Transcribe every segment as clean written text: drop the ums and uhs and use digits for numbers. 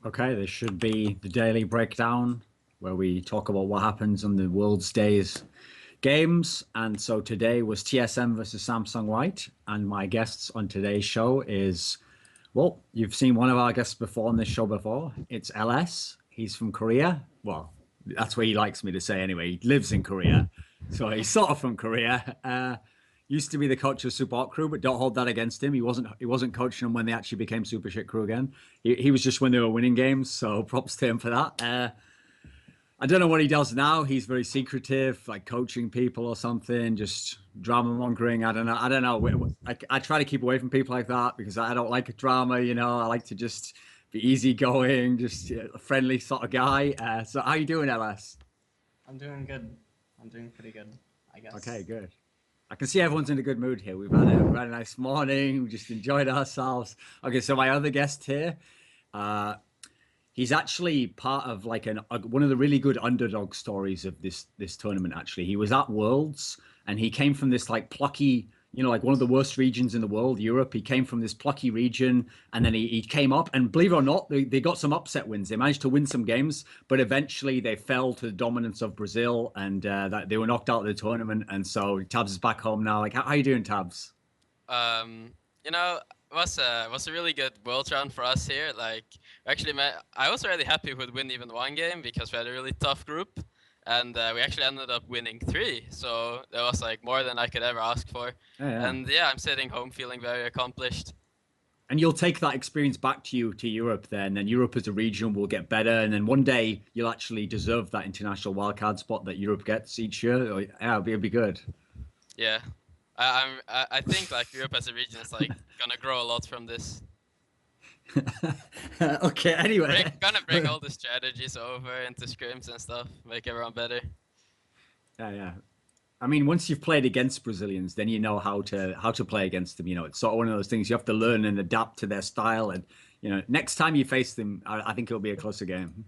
Okay, this should be the daily breakdown where we talk about what happens on the World's Days games. And so today was TSM versus Samsung White. And my guests on today's show is, well, you've seen one of our guests before on this show before. It's LS. He's from Korea. Well, that's where he likes me to say anyway. He lives in Korea. So he's sort of from Korea. Used to be the coach of Super Hot Crew, but don't hold that against him. He wasn't coaching them when they actually became Super Shit Crew again. He was just when they were winning games. So props to him for that. I don't know what he does now. He's very secretive, like coaching people or something, just drama mongering. I don't know. I don't know. I try to keep away from people like that because I don't like drama. I like to just be easygoing, just a friendly sort of guy. So how you doing, LS? I'm doing good. I'm doing pretty good, I Okay, guess. good. I can see everyone's in a good mood here. We've had a nice morning. We just enjoyed ourselves. Okay, so my other guest here, uh, he's actually part of like one of the really good underdog stories of this tournament. Actually, he was at Worlds and he came from this like plucky, like one of the worst regions in the world, Europe. He came from this plucky region and then he came up and believe it or not, they got some upset wins. They managed to win some games, but eventually they fell to the dominance of Brazil and that they were knocked out of the tournament. And so Tabs is back home now. Like, how you doing, Tabs? Um, it was a really good world round for us here. Like, actually, I was really happy with win even one game because we had a really tough group, and we actually ended up winning three. So that was like more than I could ever ask for. Yeah, yeah. And yeah, I'm sitting home feeling very accomplished. And you'll take that experience back to Europe then, and Europe as a region will get better, and then one day you'll actually deserve that international wildcard spot that Europe gets each year. Yeah, it'll be good. Yeah, I think like Europe as a region is like gonna grow a lot from this. Okay, anyway. Gonna bring all the strategies over into scrims and stuff, make everyone better. Yeah, yeah. I mean, once you've played against Brazilians, then you know how to play against them. It's sort of one of those things you have to learn and adapt to their style. And next time you face them, I think it'll be a closer game.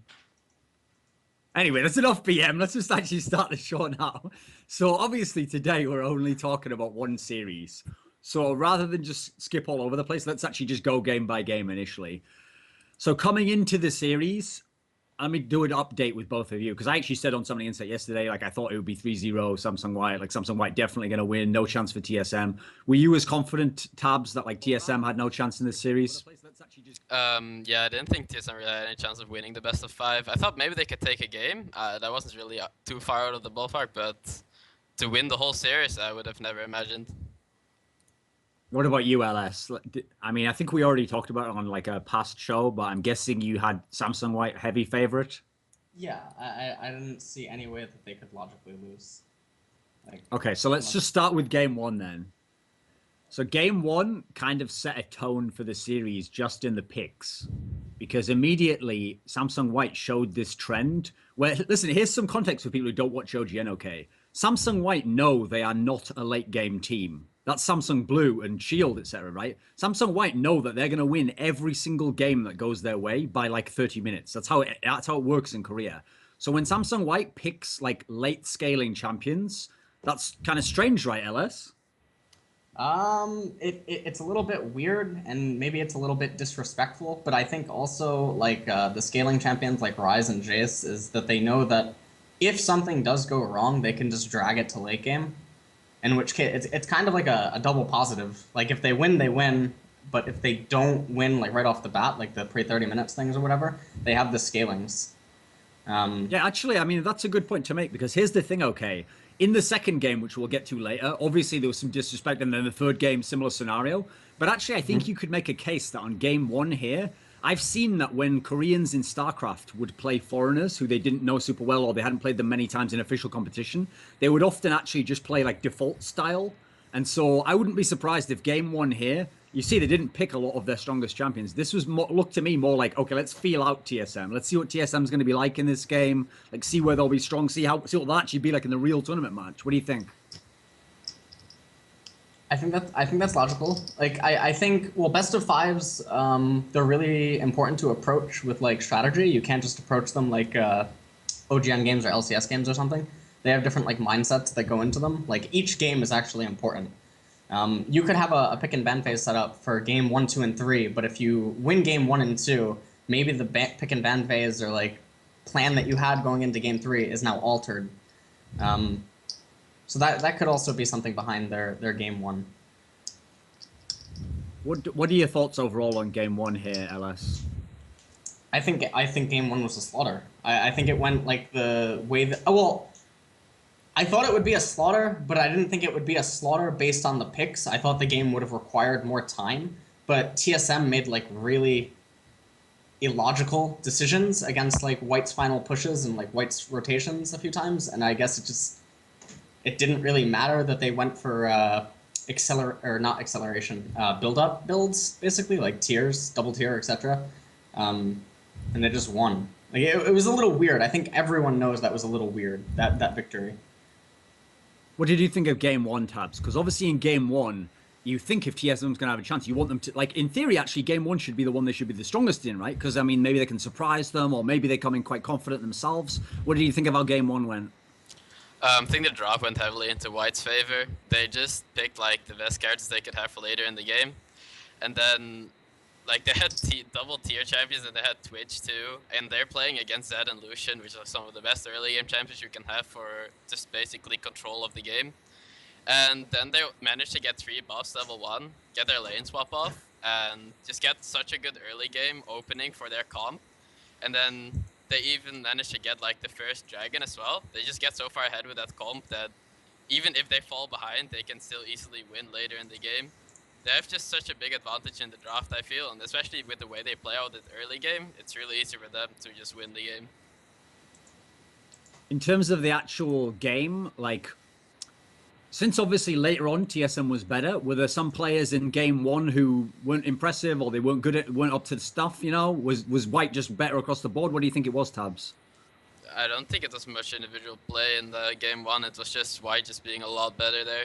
Anyway, that's enough BM. Let's just actually start the show now. So obviously today we're only talking about one series. So rather than just skip all over the place, let's actually just go game by game initially. So coming into the series, let me do an update with both of you because I actually said on something Insight yesterday, like I thought it would be 3-0 Samsung White, like Samsung White definitely going to win, no chance for TSM. Were you as confident, Tabs, that like TSM had no chance in this series? Yeah, I didn't think TSM really had any chance of winning the best of five. I thought maybe they could take a game. That wasn't really too far out of the ballpark, but to win the whole series, I would have never imagined. What about you, LS? I mean, I think we already talked about it on like a past show, but I'm guessing you had Samsung White heavy favorite. Yeah, I didn't see any way that they could logically lose. Like, Okay, so let's unless just start with game one then. So game one kind of set a tone for the series just in the picks because immediately Samsung White showed this trend where, listen, here's some context for people who don't watch OGN, okay? Samsung White know they are not a late game team. That's Samsung Blue and Shield, etc., right? Samsung White know that they're going to win every single game that goes their way by like 30 minutes. That's how it works in Korea. So when Samsung White picks like late scaling champions, that's kind of strange, right, LS? it's a little bit weird and maybe it's a little bit disrespectful, but I think also like the scaling champions like Rise and Jace is that they know that if something does go wrong, they can just drag it to late game. In which case, it's kind of like a double positive. Like if they win, they win. But if they don't win, like right off the bat, like the pre 30 minutes things or whatever, they have the scalings. Yeah, actually, I mean, that's a good point to make because here's the thing, okay? In the second game, which we'll get to later, obviously there was some disrespect, and then the third game, similar scenario. But actually, I think you could make a case that on game one here, I've seen that when Koreans in StarCraft would play foreigners who they didn't know super well or they hadn't played them many times in official competition, they would often actually just play like default style. And so I wouldn't be surprised if game one here, you see they didn't pick a lot of their strongest champions. This was more, looked to me more like, okay, let's feel out TSM. Let's see what TSM is going to be like in this game. Like see where they'll be strong, see what they'll actually be like in the real tournament match. What do you think? I think that's logical. Like I think well, best of fives, they're really important to approach with like strategy. You can't just approach them like OGN games or LCS games or something. They have different like mindsets that go into them. Like each game is actually important. You could have a pick and ban phase set up for game one, two, and three, but if you win game one and two, maybe the pick and ban phase or like plan that you had going into game 3 is now altered. So that could also be something behind their game 1. What are your thoughts overall on game 1 here, LS? I think game 1 was a slaughter. I think it went like the way that I thought it would be a slaughter, but I didn't think it would be a slaughter based on the picks. I thought the game would have required more time, but TSM made like really illogical decisions against like White's final pushes and like White's rotations a few times, and I guess it didn't really matter that they went for build-up builds, basically, like tiers, double tier, etc. And they just won. Like it was a little weird. I think everyone knows that was a little weird, that victory. What did you think of game 1, Tabzz? Because obviously in game 1, you think if TSM's going to have a chance, you want them to, like, in theory, actually, game 1 should be the one they should be the strongest in, right? Because, I mean, maybe they can surprise them, or maybe they come in quite confident themselves. What did you think of how game 1 went? I think the draft went heavily into White's favor. They just picked, like, the best cards they could have for later in the game. And then, like, they had double tier champions, and they had Twitch, too. And they're playing against Zed and Lucian, which are some of the best early game champions you can have for just basically control of the game. And then they managed to get 3 buffs level 1, get their lane swap off, and just get such a good early game opening for their comp. And then they even managed to get like the first dragon as well. They just get so far ahead with that comp that even if they fall behind, they can still easily win later in the game. They have just such a big advantage in the draft, I feel, and especially with the way they play out the early game, it's really easy for them to just win the game. In terms of the actual game, like, since obviously later on TSM was better, were there some players in game 1 who weren't impressive, or they weren't up to the stuff, you know? Was White just better across the board? What do you think it was, Tabzz? I don't think it was much individual play in the game 1. It was just White just being a lot better there.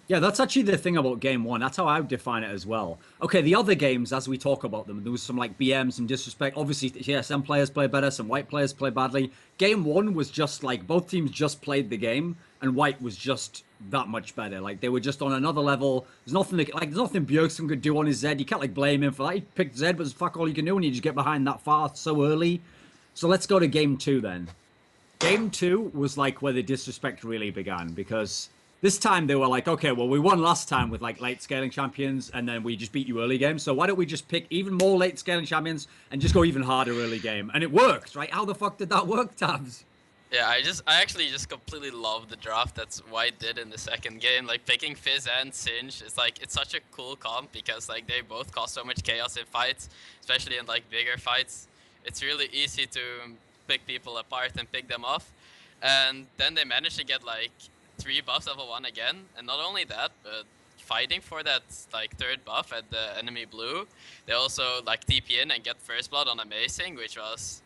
Yeah, that's actually the thing about game 1. That's how I would define it as well. Okay, the other games, as we talk about them, there was some like BM, some disrespect. Obviously, TSM players play better, some White players play badly. Game 1 was just like both teams just played the game, and White was just that much better. Like they were just on another level. There's nothing there's nothing Bjergsen could do on his Zed. You can't like blame him for that. He picked Zed, but it's fuck all you can do when you just get behind that far so early. So let's go to game 2 then. Game 2 was like where the disrespect really began, because this time they were like, okay, well, we won last time with like late scaling champions, and then we just beat you early game. So why don't we just pick even more late scaling champions and just go even harder early game? And it worked, right? How the fuck did that work, Tabzz? Yeah, I actually just completely love the draft that's White did in the second game. Like picking Fizz and Singe, it's such a cool comp because like they both cause so much chaos in fights, especially in like bigger fights. It's really easy to pick people apart and pick them off. And then they managed to get like 3 buffs level 1 again, and not only that, but fighting for that like 3rd buff at the enemy blue, they also like TP in and get first blood on Amazing, which was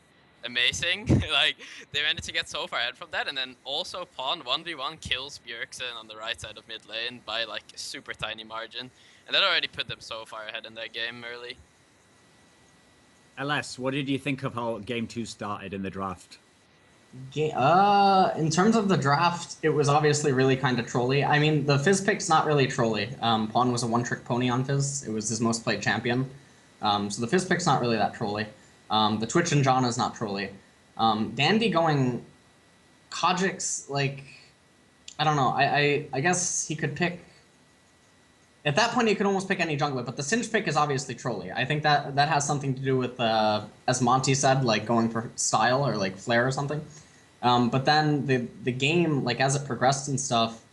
amazing. Like they managed to get so far ahead from that, and then also Pawn 1v1 kills Bjergsen on the right side of mid lane by like a super tiny margin, and that already put them so far ahead in their game early. LS, what did you think of how game 2 started in the draft? In terms of the draft, it was obviously really kind of trolly. I mean, the Fizz pick's not really trolly. Pawn was a one-trick pony on Fizz. It was his most played champion. So the Fizz pick's not really that trolly. The Twitch and John is not trolly. Dandy going Kha'Zix, like, I don't know. I guess he could pick. At that point, he could almost pick any jungler, but the Singe pick is obviously trolly. I think that has something to do with, as Monty said, like going for style or like flair or something. But then the game, like as it progressed and stuff,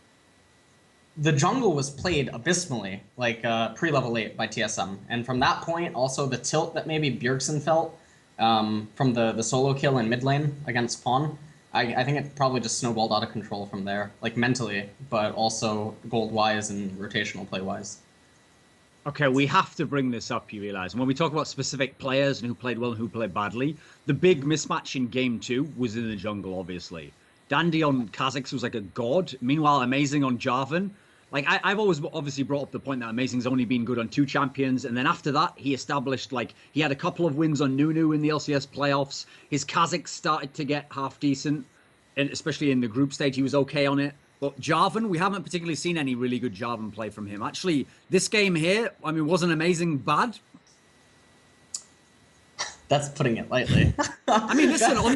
the jungle was played abysmally, like pre-level 8 by TSM. And from that point, also the tilt that maybe Bjergsen felt from the solo kill in mid lane against Pawn, I think it probably just snowballed out of control from there, like mentally, but also gold-wise and rotational play-wise. Okay, we have to bring this up, you realize. And when we talk about specific players and who played well and who played badly, the big mismatch in game 2 was in the jungle, obviously. Dandy on Kha'Zix was like a god. Meanwhile, Amazing on Jarvan. Like, I've always obviously brought up the point that Amazing's only been good on 2 champions. And then after that, he established, like, he had a couple of wins on Nunu in the LCS playoffs. His Kha'Zix started to get half decent. And especially in the group stage, he was okay on it. But Jarvan, we haven't particularly seen any really good Jarvan play from him. Actually, this game here, I mean, wasn't Amazing bad? That's putting it lightly. I mean, listen on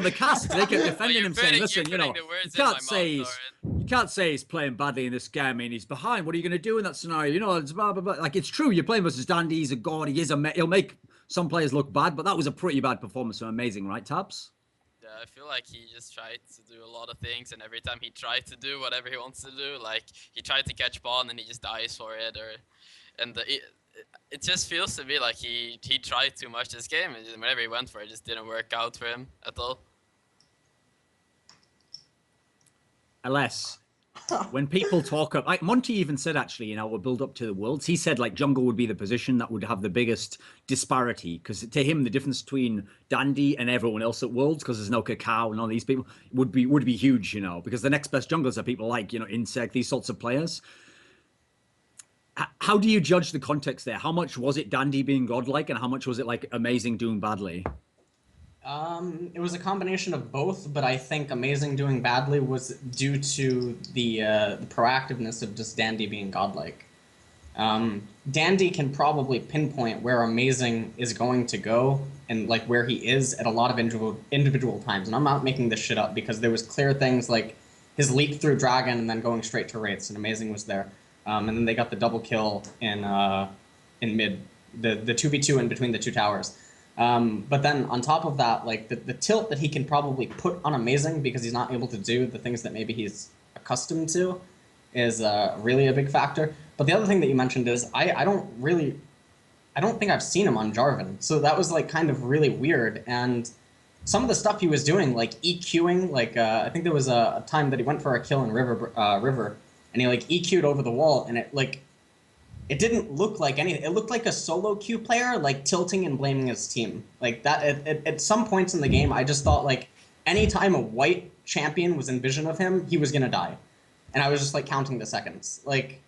the cast, they kept defending him, saying, You're "Listen, you putting know, the you words in my can't mouth, say Thorin. you can't say he's playing badly in this game. I mean, he's behind. What are you going to do in that scenario? You know, it's blah blah blah. Like it's true. You're playing versus Dandy. He's a god. He'll make some players look bad, but that was a pretty bad performance. So amazing, right, Tabzz? Yeah, I feel like he just tried to do a lot of things, and every time he tried to do whatever he wants to do, like he tried to catch ball and then he just dies for it, or it just feels to me like he tried too much this game, and whenever he went for it, it just didn't work out for him at all. Unless when people talk of, like Monty even said actually, you know, we'll build up to the Worlds. He said like jungle would be the position that would have the biggest disparity because to him the difference between Dandy and everyone else at Worlds, because there's no Cacao and all these people, would be huge, you know, because the next best junglers are people like, you know, Insect, these sorts of players. How do you judge the context there? How much was it Dandy being godlike, and how much was it like amazing doing badly? It was a combination of both, but I think Amazing doing badly was due to the proactiveness of just Dandy being godlike. Dandy can probably pinpoint where Amazing is going to go and like where he is at a lot of individual times. And I'm not making this shit up because there was clear things like his leap through Dragon and then going straight to Wraiths, and Amazing was there. And then they got the double kill in mid, the 2v2 in between the two towers. But then on top of that, like the tilt that he can probably put on Amazing because he's not able to do the things that maybe he's accustomed to is really a big factor. But the other thing that you mentioned is I don't think I've seen him on Jarvan. So that was like kind of really weird. And some of the stuff he was doing, like EQing, like I think there was a time that he went for a kill in River, and he like EQ'd over the wall, and it didn't look like anything. It looked like a solo queue player, like tilting and blaming his team. Like that, at some points in the game, I just thought like anytime a white champion was in vision of him, he was gonna die. And I was just like counting the seconds. Like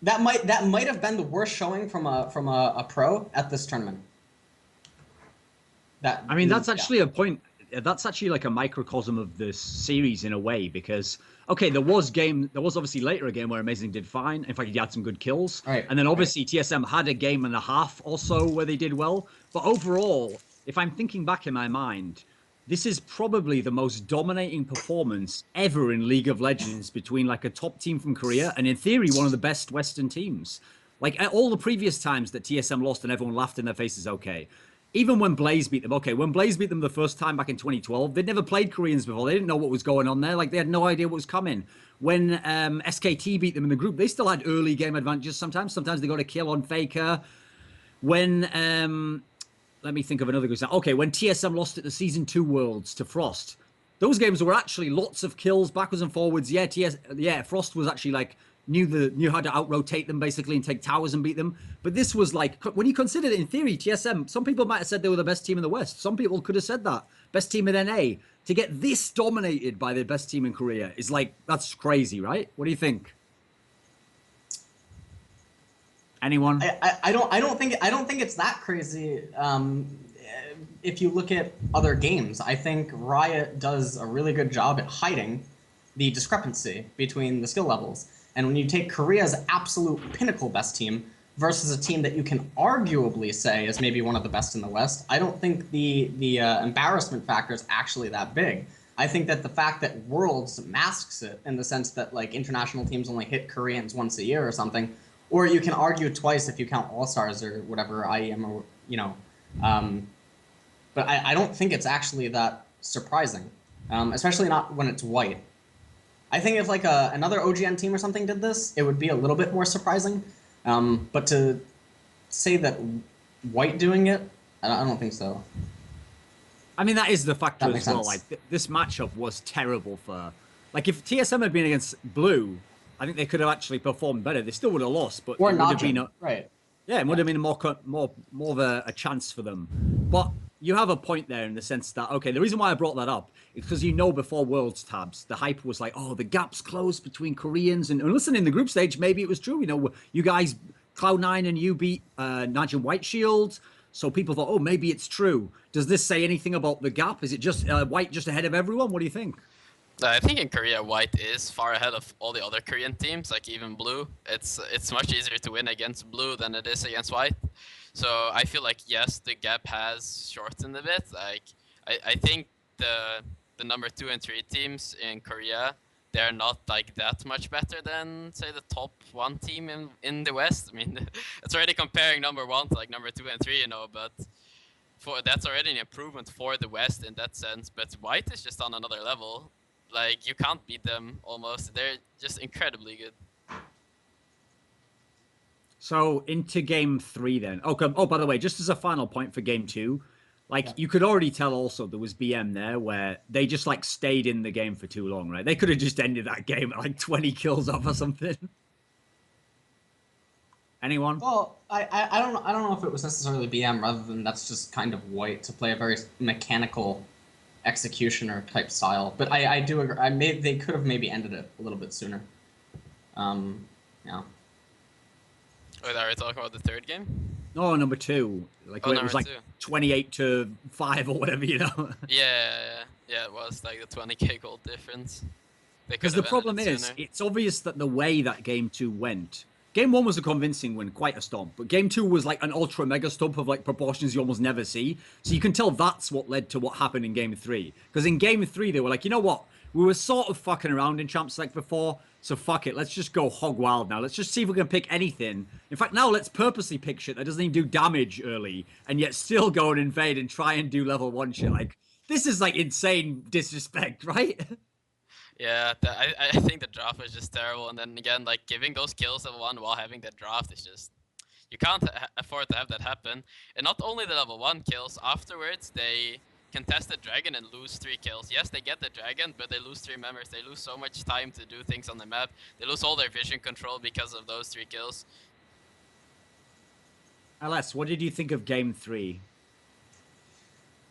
that might have been the worst showing from a pro at this tournament. I mean, that's actually a point. That's actually like a microcosm of this series in a way, because okay, there was obviously later a game where Amazing did fine. In fact, he had some good kills. Right. And then obviously TSM had a game and a half or so where they did well. But overall, if I'm thinking back in my mind, this is probably the most dominating performance ever in League of Legends between like a top team from Korea and in theory one of the best Western teams. Like all the previous times that TSM lost and everyone laughed in their faces, okay. Even when Blaze beat them, okay, when Blaze beat them the first time back in 2012, they'd never played Koreans before. They didn't know what was going on there. Like, they had no idea what was coming. When SKT beat them in the group, they still had early game advantages sometimes. Sometimes they got a kill on Faker. When, let me think of another good example. Okay, when TSM lost at the Season 2 Worlds to Frost, those games were actually lots of kills, backwards and forwards. Yeah, Frost was actually like, knew how to out-rotate them basically and take towers and beat them. But this was like, when you consider it in theory, TSM, some people might have said they were the best team in the West. Some people could have said that. Best team in NA. To get this dominated by the best team in Korea is like, that's crazy, right? What do you think? Anyone? I don't think it's that crazy. If you look at other games, I think Riot does a really good job at hiding the discrepancy between the skill levels. And when you take Korea's absolute pinnacle best team versus a team that you can arguably say is maybe one of the best in the West, I don't think the embarrassment factor is actually that big. I think that the fact that Worlds masks it in the sense that like international teams only hit Koreans once a year or something, or you can argue twice if you count All-Stars or whatever IEM or, you know. But I don't think it's actually that surprising, especially not when it's white. I think if like another OGN team or something did this, it would be a little bit more surprising. But to say that white doing it, I don't think so. I mean, that is the factor as well. Sense. Like this matchup was terrible for, like if TSM had been against Blue, I think they could have actually performed better. They still would have lost, but Or it would have been right. Yeah, it would have been more of a chance for them. But you have a point there in the sense that, okay, the reason why I brought that up is because you know before Worlds Tabzz, the hype was like, oh, the gap's closed between Koreans. And listen, in the group stage, maybe it was true. You know, you guys, Cloud9 and you beat Najin White Shield. So people thought, oh, maybe it's true. Does this say anything about the gap? Is it just White just ahead of everyone? What do you think? I think in Korea, White is far ahead of all the other Korean teams, like even Blue. It's much easier to win against Blue than it is against White. So I feel like yes, the gap has shortened a bit. Like I think the number 2 and 3 teams in Korea, they're not like that much better than say the top 1 team in the West. I mean, it's already comparing number 1 to like number 2 and 3, you know, but for that's already an improvement for the West in that sense. But White is just on another level. Like you can't beat them almost. They're just incredibly good. So into game 3 then. Okay. Oh, by the way, just as a final point for game 2, like you could already tell also there was BM there where they just like stayed in the game for too long, right? They could have just ended that game at like 20 kills off or something. Anyone? Well, I don't know if it was necessarily BM rather than that's just kind of White to play a very mechanical executioner type style. But I do agree. They could have maybe ended it a little bit sooner. Yeah. Wait, are we talking about the third game? No, number 2. Like Oh, it was like 28-5 or whatever, you know. Yeah, it was like the 20k goal difference. Because the problem is, it's obvious that the way that game 2 went, game 1 was a convincing win, quite a stomp, but game 2 was like an ultra mega stomp of like proportions you almost never see. So you can tell that's what led to what happened in game 3. Because in game 3, they were like, you know what? We were sort of fucking around in Champ Select before, so fuck it. Let's just go hog wild now. Let's just see if we can pick anything. In fact, now let's purposely pick shit that doesn't even do damage early, and yet still go and invade and try and do level 1 shit. Like, this is like insane disrespect, right? Yeah, I think the draft was just terrible, and then again, like giving those kills level 1 while having that draft is just you can't afford to have that happen. And not only the level 1 kills, afterwards they contest the dragon and lose 3 kills. Yes, they get the dragon, but they lose 3 members. They lose so much time to do things on the map. They lose all their vision control because of those 3 kills. LS, what did you think of game 3?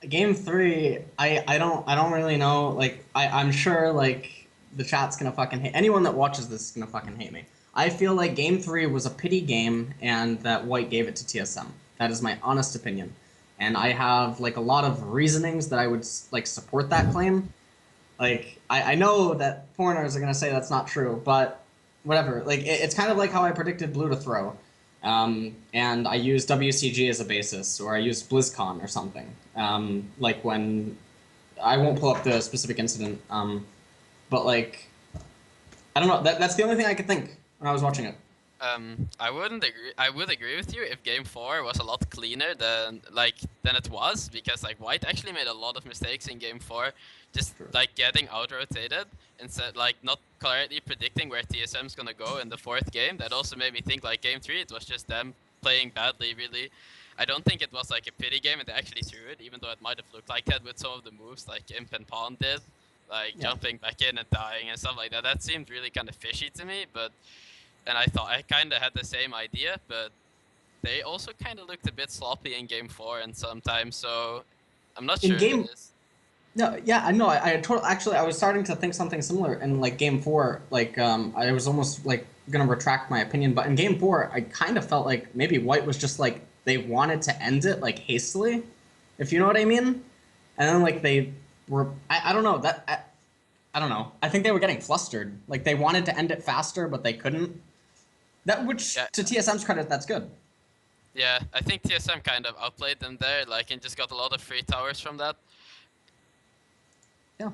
Game 3, I don't really know. Like I'm sure like the chat's gonna fucking hate anyone that watches this is gonna fucking hate me. I feel like game 3 was a pity game and that White gave it to TSM. That is my honest opinion. And I have like a lot of reasonings that I would like support that claim. Like I know that foreigners are gonna say that's not true, but whatever. Like it's kind of like how I predicted Blue to throw. And I used WCG as a basis, or I used BlizzCon or something. Like when I won't pull up the specific incident, but like I don't know. That's the only thing I could think when I was watching it. I wouldn't agree. I would agree with you if game 4 was a lot cleaner than it was, because like White actually made a lot of mistakes in game 4, just like getting out rotated instead, like not correctly predicting where TSM's gonna go in the 4th game. That also made me think like game 3 it was just them playing badly. Really, I don't think it was like a pity game and they actually threw it, even though it might have looked like that with some of the moves like Imp and Pawn did, like jumping back in and dying and stuff like that. That seemed really kind of fishy to me, but. And I thought I kind of had the same idea, but they also kind of looked a bit sloppy in game 4 and sometimes, so I'm not sure. No, yeah, I know. I totally actually I was starting to think something similar in like game 4. Like I was almost like gonna retract my opinion, but in game 4, I kind of felt like maybe White was just like they wanted to end it like hastily, if you know what I mean. And then like they were, I don't know that. I don't know. I think they were getting flustered. Like they wanted to end it faster, but they couldn't. Which, to TSM's credit, that's good. Yeah, I think TSM kind of outplayed them there, like, and just got a lot of free towers from that. Yeah.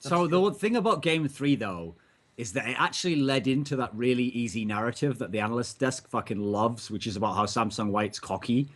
So the thing about game 3, though, is that it actually led into that really easy narrative that the analyst desk fucking loves, which is about how Samsung White's cocky.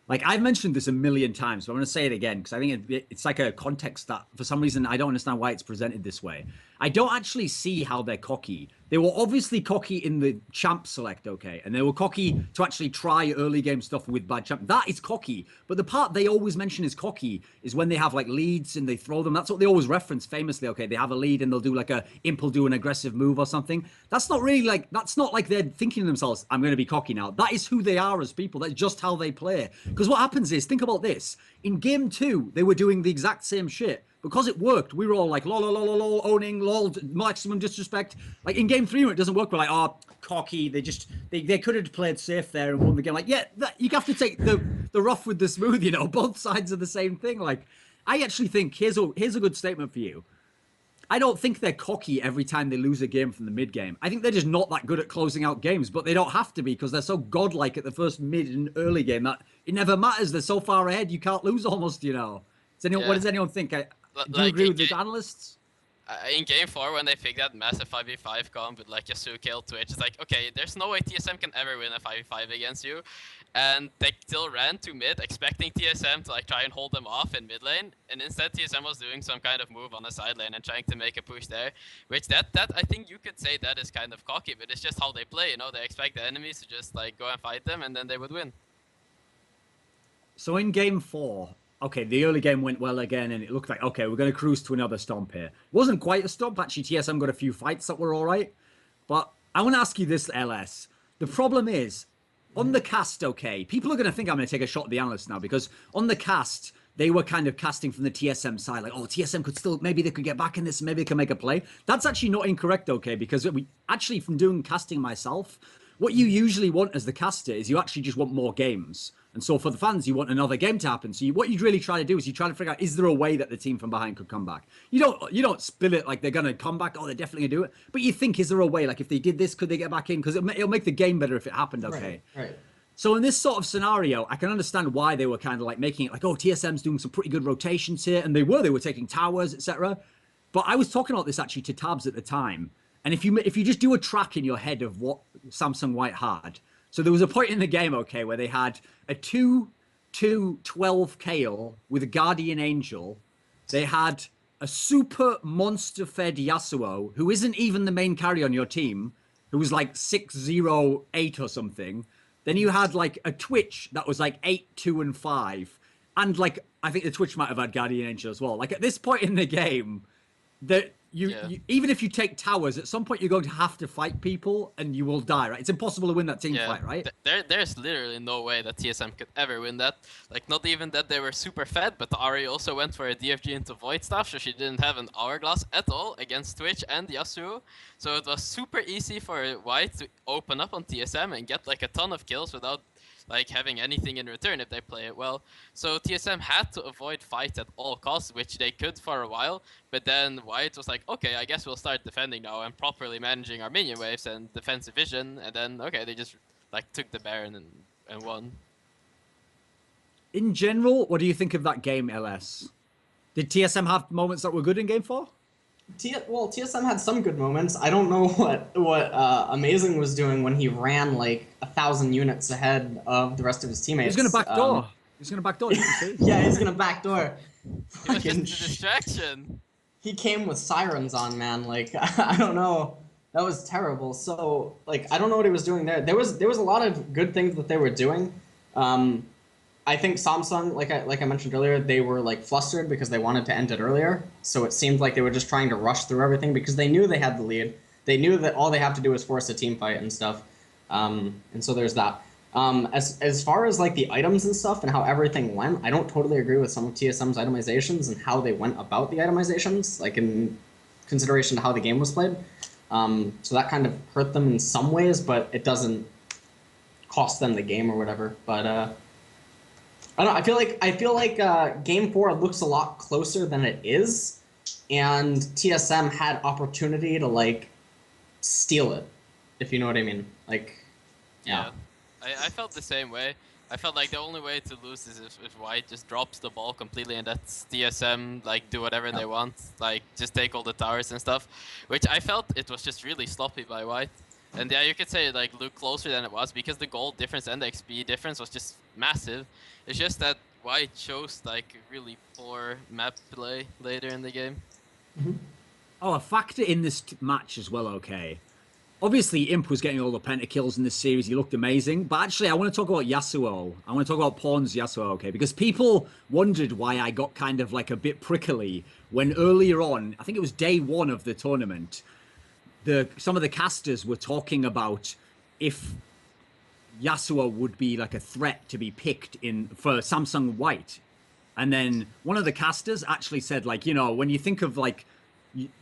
Like, I've mentioned this a million times, but I'm going to say it again, because I think it's like a context that, for some reason, I don't understand why it's presented this way. I don't actually see how they're cocky. They were obviously cocky in the champ select, okay? And they were cocky to actually try early game stuff with bad champ. That is cocky. But the part they always mention is cocky is when they have, like, leads and they throw them. That's what they always reference famously, okay? They have a lead and they'll do, like, Imp will do an aggressive move or something. That's not really, like, that's not like they're thinking to themselves, I'm going to be cocky now. That is who they are as people. That's just how they play. Because what happens is, think about this. In game 2, they were doing the exact same shit. Because it worked, we were all like, lol, lol, lol, lol, owning, lol, maximum disrespect. Like, in game 3, when it doesn't work, we're like, oh, cocky. They could have played safe there and won the game. Like, yeah, you have to take the rough with the smooth, you know. Both sides are the same thing. Like, I actually think, here's a good statement for you. I don't think they're cocky every time they lose a game from the mid game. I think they're just not that good at closing out games, but they don't have to be because they're so godlike at the first mid and early game that it never matters. They're so far ahead, you can't lose almost, you know. What does anyone think? Do you agree with the analysts? In game 4, when they picked that massive 5v5 comp with like Yasuo kill Twitch, it's like, okay, there's no way TSM can ever win a 5v5 against you. And they still ran to mid, expecting TSM to like try and hold them off in mid lane. And instead TSM was doing some kind of move on the side lane and trying to make a push there. Which that I think you could say that is kind of cocky, but it's just how they play, you know? They expect the enemies to just like go and fight them and then they would win. So in game 4, okay, the early game went well again, and it looked like, okay, we're going to cruise to another stomp here. It wasn't quite a stomp. Actually, TSM got a few fights that were all right. But I want to ask you this, LS. The problem is, on the cast, okay, people are going to think I'm going to take a shot at the analysts now, because on the cast, they were kind of casting from the TSM side, like, oh, TSM could still, maybe they could get back in this, maybe they can make a play. That's actually not incorrect, okay, because actually, from doing casting myself, what you usually want as the caster is you actually just want more games. And so for the fans, you want another game to happen. So what you'd really try to do is you try to figure out, is there a way that the team from behind could come back? You don't spill it like they're going to come back. Oh, they're definitely going to do it. But you think, is there a way? Like if they did this, could they get back in? Because it'll make the game better if it happened, okay? Right. So in this sort of scenario, I can understand why they were kind of like making it like, oh, TSM's doing some pretty good rotations here. And they were taking towers, etc. But I was talking about this actually to Tabzz at the time. And if you just do a track in your head of what Samsung White had. So there was a point in the game, okay, where they had a 2-12 Kale with a Guardian Angel. They had a super monster-fed Yasuo, who isn't even the main carry on your team, who was like 6-0-8 or something. Then you had like a Twitch that was like 8-2-5. And like, I think the Twitch might have had Guardian Angel as well. Like at this point in the game, that you even if you take towers, at some point you're going to have to fight people and you will die, right? It's impossible to win that team fight, right? There's literally no way that TSM could ever win that. Like, not even that they were super fed, but Ari also went for a DFG into Void Staff, so she didn't have an Hourglass at all against Twitch and Yasuo. So it was super easy for White to open up on TSM and get like a ton of kills without like having anything in return if they play it well. So TSM had to avoid fights at all costs, which they could for a while, but then White was like, okay, I guess we'll start defending now and properly managing our minion waves and defensive vision, and then okay, they just like took the Baron and won. In general, what do you think of that game, LS? Did TSM have moments that were good in game 4? Well, TSM had some good moments. I don't know what Amazing was doing when he ran like 1,000 units ahead of the rest of his teammates. He's gonna backdoor. He's gonna backdoor. You can see. Yeah, he's gonna backdoor. It was just a distraction. He came with sirens on, man. Like I don't know. That was terrible. So like I don't know what he was doing there. There was a lot of good things that they were doing. I think Samsung, like I mentioned earlier, they were like flustered because they wanted to end it earlier. So it seemed like they were just trying to rush through everything because they knew they had the lead. They knew that all they have to do is force a team fight and stuff. And so there's that. As far as like the items and stuff and how everything went, I don't totally agree with some of TSM's itemizations and how they went about the itemizations, like in consideration to how the game was played. So that kind of hurt them in some ways, but it doesn't cost them the game or whatever. But I don't know, I feel like Game 4 looks a lot closer than it is, and TSM had opportunity to like steal it, if you know what I mean. Like, yeah. I felt the same way. I felt like the only way to lose is if White just drops the ball completely and lets TSM like do whatever they want, like just take all the towers and stuff, which I felt it was just really sloppy by White. And yeah, you could say it like looked closer than it was because the gold difference and the XP difference was just massive. It's just that White chose like really poor map play later in the game. Mm-hmm. Oh, a factor in this match as well, okay. Obviously, Imp was getting all the pentakills in this series. He looked amazing. But actually, I want to talk about Yasuo. I want to talk about Pawn's Yasuo, okay? Because people wondered why I got kind of like a bit prickly when earlier on, I think it was day 1 of the tournament, some of the casters were talking about if Yasuo would be like a threat to be picked for Samsung White. And then one of the casters actually said, like, you know, when you think of like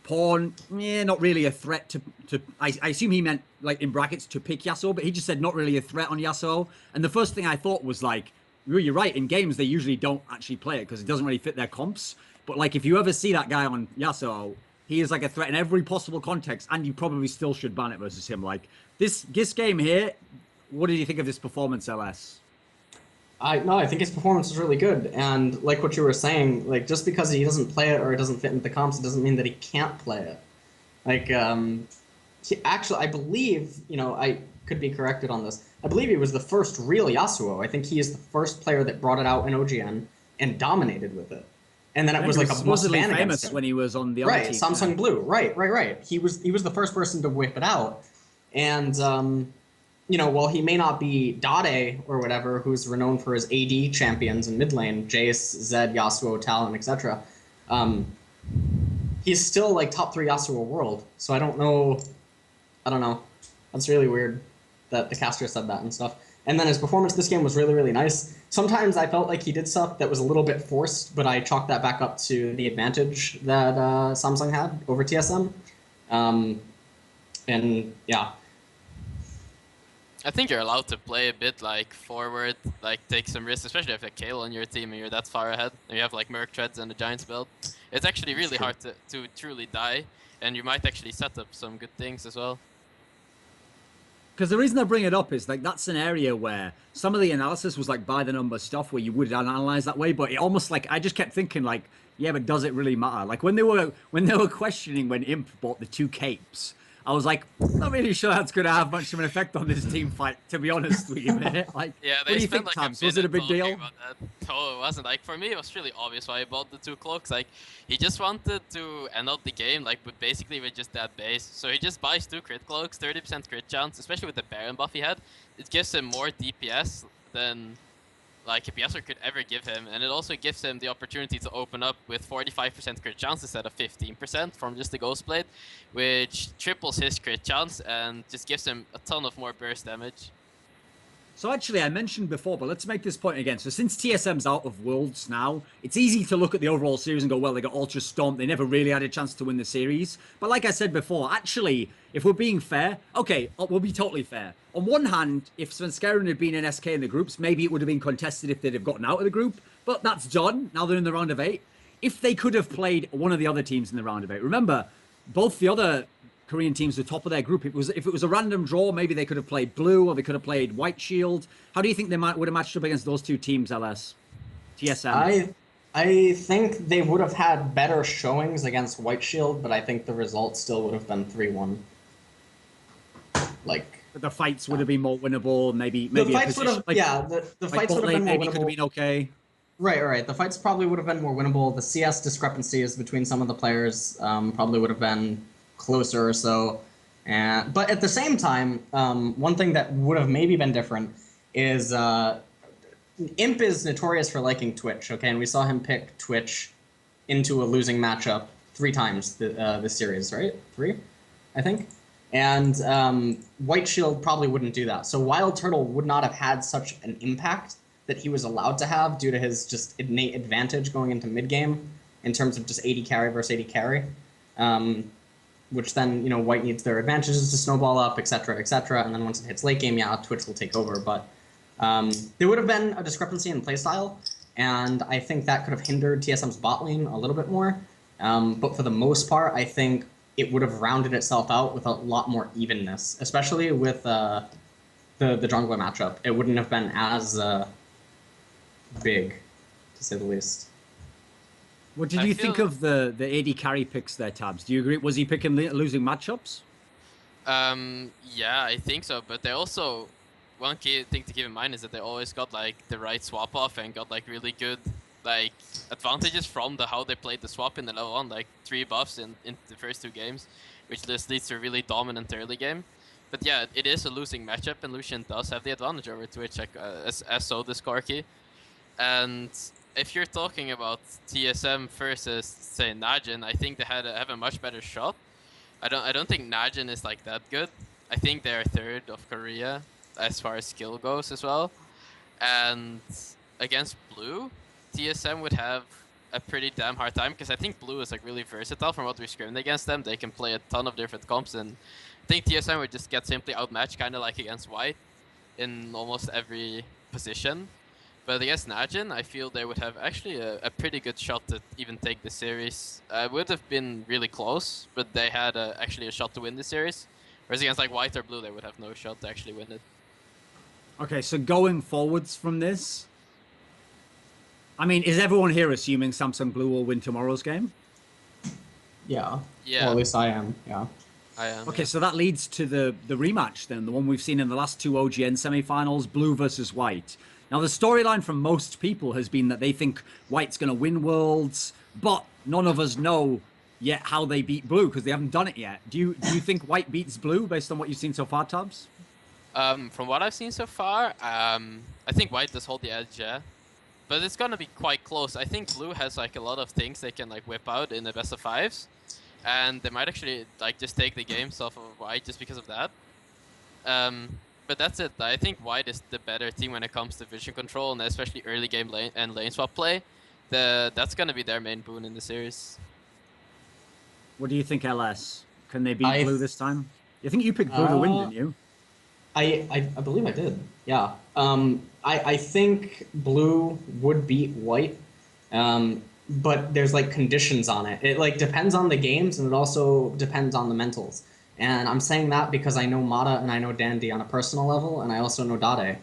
Pawn, not really a threat to I assume he meant like in brackets to pick Yasuo, but he just said not really a threat on Yasuo. And the first thing I thought was like, you're right, in games they usually don't actually play it because it doesn't really fit their comps. But like if you ever see that guy on Yasuo, he is like a threat in every possible context, and you probably still should ban it versus him. Like this game here, what did you think of this performance, LS? I think his performance was really good, and like what you were saying, like just because he doesn't play it or it doesn't fit into the comps, it doesn't mean that he can't play it. Like, actually, I believe, I could be corrected on this. I believe he was the first real Yasuo. I think he is the first player that brought it out in OGN and dominated with it. And then it was like a must supposedly ban famous against him. when he was on the other Right, team. Samsung Blue. Right. He was the first person to whip it out. And while he may not be Dade or whatever, who's renowned for his AD champions in mid lane, Jace, Zed, Yasuo, Talon, etc., he's still like top 3 Yasuo world. So I don't know. That's really weird that the caster said that and stuff. And then his performance this game was really, really nice. Sometimes I felt like he did stuff that was a little bit forced, but I chalked that back up to the advantage that Samsung had over TSM. And yeah. I think you're allowed to play a bit like forward, like take some risks, especially if you have Kale on your team and you're that far ahead. And you have like Merc Treads and the Giants build. It's actually really hard to truly die, and you might actually set up some good things as well. Because the reason I bring it up is like that's an area where some of the analysis was like by the number stuff where you would analyze that way, but it almost like I just kept thinking like, yeah, but does it really matter? Like when they were questioning when Imp bought the 2 capes, I was like, not really sure that's going to have much of an effect on this team fight, to be honest with you, man. Like, yeah, what do you think, like Tabzz? Was it a big deal? No, it wasn't. Like, for me, it was really obvious why he bought the 2 cloaks. Like, he just wanted to end out the game, like, with just that base. So he just buys 2 crit cloaks, 30% crit chance, especially with the Baron buff he had. It gives him more DPS than like a PSer could ever give him, and it also gives him the opportunity to open up with 45% crit chance instead of 15% from just the Ghost Blade, which triples his crit chance and just gives him a ton of more burst damage. So actually, I mentioned before, but let's make this point again. So since TSM's out of Worlds now, it's easy to look at the overall series and go, well, they got Ultra Stomped. They never really had a chance to win the series. But like I said before, actually, if we're being fair, okay, we'll be totally fair. On one hand, if Svenskeren had been in SK in the groups, maybe it would have been contested if they'd have gotten out of the group. But that's done. Now they're in the round of 8. If they could have played one of the other teams in the round of 8, remember, both the other Korean teams were top of their group. If it was a random draw, maybe they could have played Blue or they could have played White Shield. How do you think they would have matched up against those 2 teams, LS? TSM. I think they would have had better showings against White Shield, but I think the result still would have been 3-1. Like the fights would have been more winnable. Maybe the fights would have the fights would have been more maybe winnable. Could have been okay. Right. The fights probably would have been more winnable. The CS discrepancies between some of the players probably would have been closer or so. But at the same time, one thing that would have maybe been different is Imp is notorious for liking Twitch, okay? And we saw him pick Twitch into a losing matchup 3 times this series, right? 3, I think. And White Shield probably wouldn't do that. So Wild Turtle would not have had such an impact that he was allowed to have due to his just innate advantage going into mid-game in terms of just 80 carry versus 80 carry. Which then, White needs their advantages to snowball up, etc., etc. And then once it hits late game, yeah, Twitch will take over. But there would have been a discrepancy in playstyle, and I think that could have hindered TSM's bot lane a little bit more. But for the most part, I think it would have rounded itself out with a lot more evenness, especially with the jungler matchup. It wouldn't have been as big, to say the least. What did you think of the AD carry picks there, Tabzz? Do you agree? Was he picking losing matchups? Yeah, I think so. But they also, one key thing to keep in mind is that they always got like the right swap off and got like really good like advantages from how they played the swap in the level 1, like 3 buffs in the first 2 games, which just leads to a really dominant early game. But yeah, it is a losing matchup, and Lucian does have the advantage over Twitch, like, as so does Corki. And if you're talking about TSM versus, say, Najin, I think they have a much better shot. I don't think Najin is like that good. I think they're 3rd of Korea as far as skill goes as well. And against Blue, TSM would have a pretty damn hard time, because I think Blue is like really versatile from what we scrimmed against them. They can play a ton of different comps, and I think TSM would just get simply outmatched, kind of like against White, in almost every position. But against Najin, I feel they would have actually a pretty good shot to even take the series. It would have been really close, but they had actually a shot to win the series. Whereas against like White or Blue, they would have no shot to actually win it. Okay, so going forwards from this, I mean, is everyone here assuming Samsung Blue will win tomorrow's game? Yeah. Yeah. Well, at least I am. Yeah. I am. Okay, Yeah. so that leads to the rematch then, the one we've seen in the last two OGN semifinals, Blue versus White. Now, the storyline from most people has been that they think White's going to win Worlds, but none of us know yet how they beat Blue because they haven't done it yet. Do you think White beats Blue based on what you've seen so far, Tabzz? From what I've seen so far, I think White does hold the edge, yeah. But it's gonna be quite close. I think Blue has like a lot of things they can like whip out in the best of fives, and they might actually like just take the games off of White just because of that. But that's it. I think White is the better team when it comes to vision control and especially early game lane and lane swap play. That's gonna be their main boon in the series. What do you think, LS? Can they beat I Blue th- this time? You think you picked Blue to win, Uh, didn't you? I believe I did. Yeah. I think Blue would beat White. But there's like conditions on it. It like depends on the games and it also depends on the mentals. And I'm saying that because I know Mata and I know Dandy on a personal level, and I also know Dade.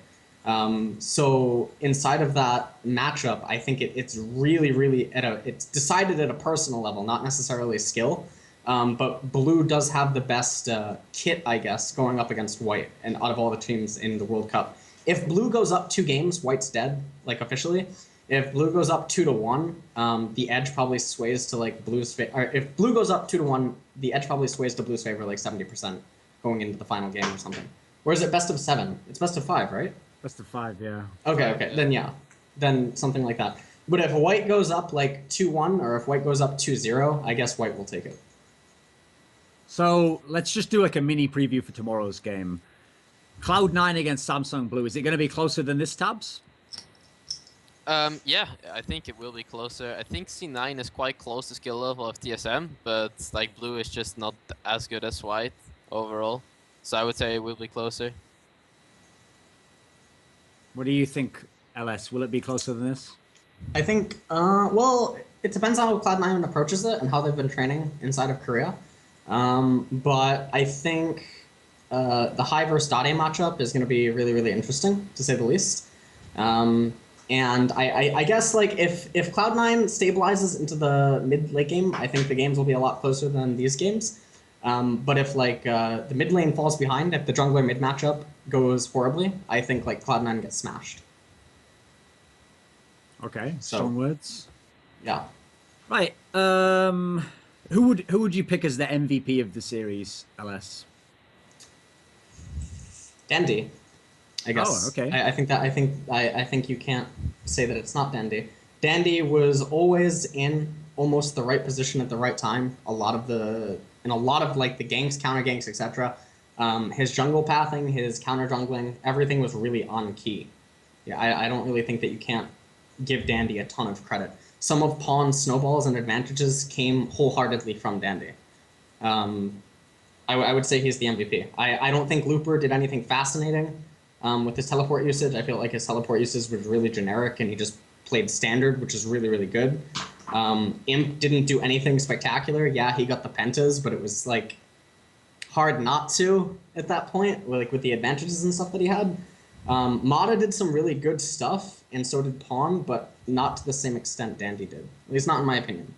So inside of that matchup, I think it's really it's decided at a personal level, not necessarily skill. But Blue does have the best kit, I guess, going up against White, and out of all the teams in the World Cup. If Blue goes up 2 games, White's dead, like officially. If Blue goes up 2-1, the edge probably sways to like Blue's favor. If Blue goes up 2-1, the edge probably sways to Blue's favor like 70% going into the final game or something. Or is it best of 7? It's best of 5, right? Best of 5, yeah. Okay. Then yeah, then something like that. But if White goes up like 2-1, or if White goes up 2-0, I guess White will take it. So let's just do like a mini preview for tomorrow's game. Cloud9 against Samsung Blue. Is it going to be closer than this, Tabs? Yeah, I think it will be closer. I think C9 is quite close to skill level of TSM, but like Blue is just not as good as White overall. So I would say it will be closer. What do you think, LS? Will it be closer than this? I think, well, it depends on how Cloud9 approaches it and how they've been training inside of Korea. But I think the High versus Dade matchup is going to be really interesting, to say the least. And I guess like if Cloud9 stabilizes into the mid-late game, I think the games will be a lot closer than these games. But if like the mid lane falls behind, if the jungler mid matchup goes horribly, I think like Cloud9 gets smashed. Okay, So- strong words. Yeah. Right. Who would you pick as the MVP of the series, LS? Dandy, I guess. Oh, okay. I think you can't say that it's not Dandy. Dandy was always in almost the right position at the right time. In a lot of like the ganks, counter ganks, etc. His jungle pathing, his counter jungling, everything was really on key. Yeah, I don't really think that you can't give Dandy a ton of credit. Some of Pawn's snowballs and advantages came wholeheartedly from Dandy. I would say he's the MVP. I don't think Looper did anything fascinating with his teleport usage. I feel like his teleport usage was really generic, and he just played standard, which is really good. Imp didn't do anything spectacular. Yeah, he got the pentas, but it was like hard not to at that point, like with the advantages and stuff that he had. Mata did some really good stuff, and so did Pawn, but not to the same extent Dandy did. At least not in my opinion.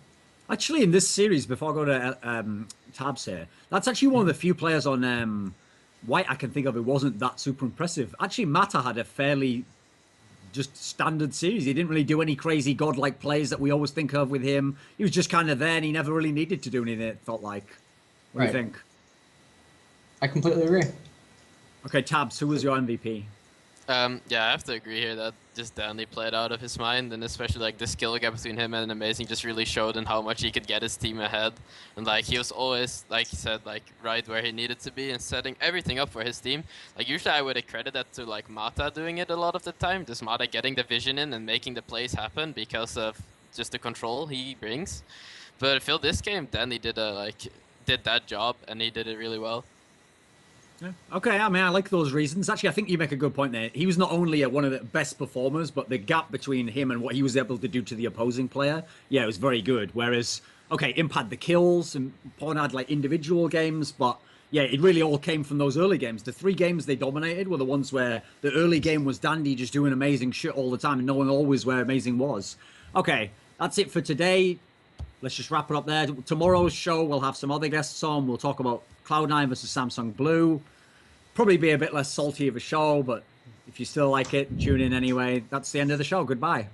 Actually, in this series, before I go to Tabs here, that's actually one of the few players on White I can think of who wasn't that super impressive. Actually, Mata had a fairly just standard series. He didn't really do any crazy godlike plays that we always think of with him. He was just kind of there, and he never really needed to do anything, it felt like. What do you think? I completely agree. Okay, Tabs, who was your MVP? Yeah, I have to agree here that just Dandy played out of his mind, and especially like the skill gap between him and Amazing just really showed in how much he could get his team ahead. And like he was always, like he said, like right where he needed to be and setting everything up for his team. Like usually I would credit that to like Mata doing it a lot of the time, just Mata getting the vision in and making the plays happen because of just the control he brings. But I feel this game Dandy did that job and he did it really well. Yeah. Okay, I mean, I like those reasons. Actually, I think you make a good point there. He was not only one of the best performers, but the gap between him and what he was able to do to the opposing player, yeah, it was very good. Whereas, okay, Imp had the kills and Pawn had like individual games, but yeah, it really all came from those early games. The 3 games they dominated were the ones where the early game was Dandy just doing amazing shit all the time and knowing always where amazing was. Okay, that's it for today. Let's just wrap it up there. Tomorrow's show, we'll have some other guests on. We'll talk about Cloud9 versus Samsung Blue. Probably be a bit less salty of a show, but if you still like it, tune in anyway. That's the end of the show. Goodbye.